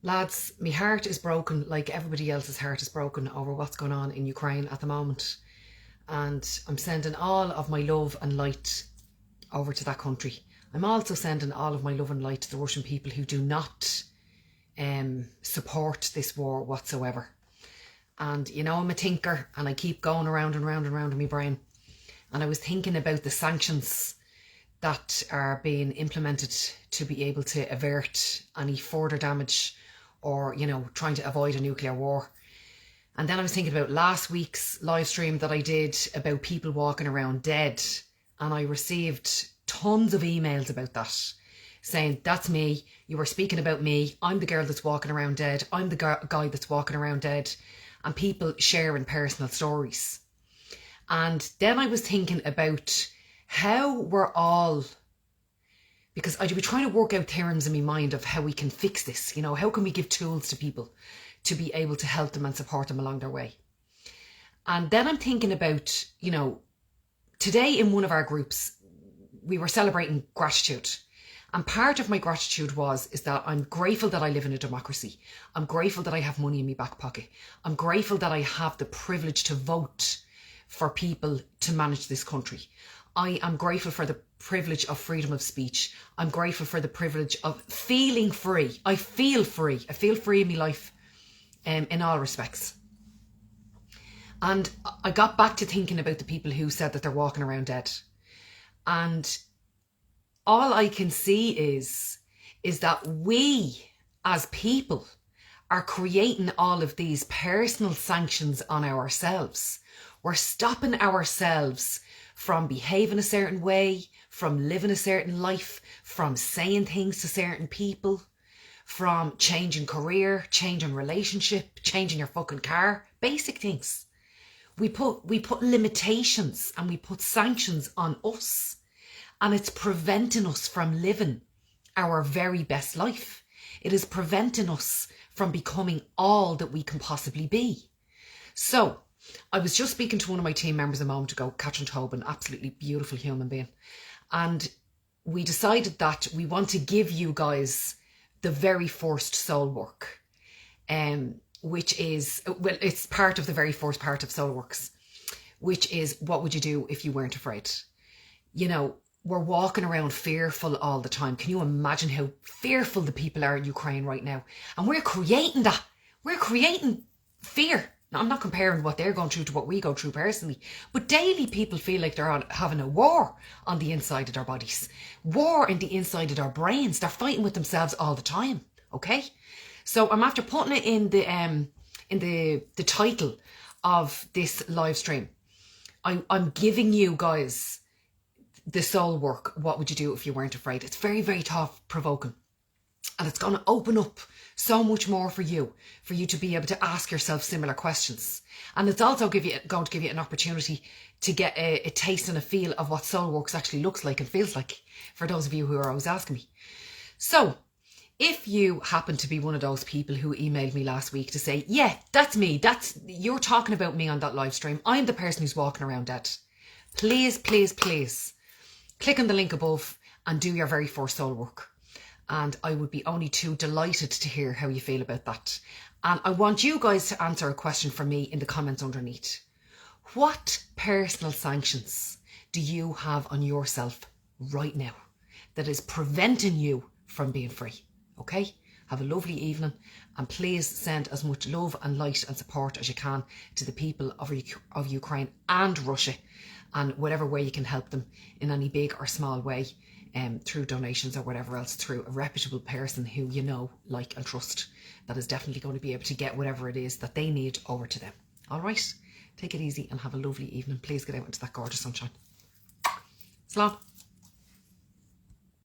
Lads, my heart is broken like everybody else's heart is broken over what's going on in Ukraine at the moment. And I'm sending all of my love and light over to that country. I'm also sending all of my love and light to the Russian people who do not support this war whatsoever. And you know, I'm a thinker and I keep going around and round and round in my brain. And I was thinking about the sanctions that are being implemented to be able to avert any further damage or, you know, trying to avoid a nuclear war. And then I was thinking about last week's live stream that I did about people walking around dead. And I received tons of emails about that, saying, that's me, you were speaking about me, I'm the girl that's walking around dead, I'm the guy that's walking around dead, and people sharing personal stories. And then I was thinking about how we're all, because I'd be trying to work out terms in my mind of how we can fix this, you know, how can we give tools to people to be able to help them and support them along their way. And then I'm thinking about, you know, today in one of our groups, we were celebrating gratitude. And part of my gratitude is that I'm grateful that I live in a democracy. I'm grateful that I have money in my back pocket. I'm grateful that I have the privilege to vote for people to manage this country. I am grateful for the privilege of freedom of speech. I'm grateful for the privilege of feeling free. I feel free. I feel free in my life in all respects. And I got back to thinking about the people who said that they're walking around dead. And all I can see is that we as people are creating all of these personal sanctions on ourselves. We're stopping ourselves from behaving a certain way, from living a certain life, from saying things to certain people, from changing career, changing relationship, changing your fucking car, basic things. We put limitations and we put sanctions on us, and it's preventing us from living our very best life. It is preventing us from becoming all that we can possibly be. So I was just speaking to one of my team members a moment ago, Catherine Tobin, absolutely beautiful human being. And we decided that we want to give you guys the very first soul work, which is, well, it's part of the very first part of Soul Works, which is, what would you do if you weren't afraid? You know, we're walking around fearful all the time. Can you imagine how fearful the people are in Ukraine right now? And we're creating that. We're creating fear. Now, I'm not comparing what they're going through to what we go through personally, but daily people feel like they're having a war on the inside of their bodies, war in the inside of their brains. They're fighting with themselves all the time. Okay, so I'm after putting it in the title of this live stream. I'm giving you guys the soul work. What would you do if you weren't afraid? It's very, very thought provoking. And it's going to open up so much more for you to be able to ask yourself similar questions. And it's also going to give you an opportunity to get a taste and a feel of what soul works actually looks like and feels like, for those of you who are always asking me. So if you happen to be one of those people who emailed me last week to say, yeah, that's me, you're talking about me on that live stream, I'm the person who's walking around dead, please, please, please click on the link above and do your very first soul work. And I would be only too delighted to hear how you feel about that. And I want you guys to answer a question for me in the comments underneath. What personal sanctions do you have on yourself right now that is preventing you from being free? Okay? Have a lovely evening, and please send as much love and light and support as you can to the people of Ukraine and Russia, and whatever way you can help them in any big or small way. Through donations or whatever else, through a reputable person who you know, like and trust, that is definitely going to be able to get whatever it is that they need over to them. All right, take it easy and have a lovely evening. Please get out into that gorgeous sunshine. Slán.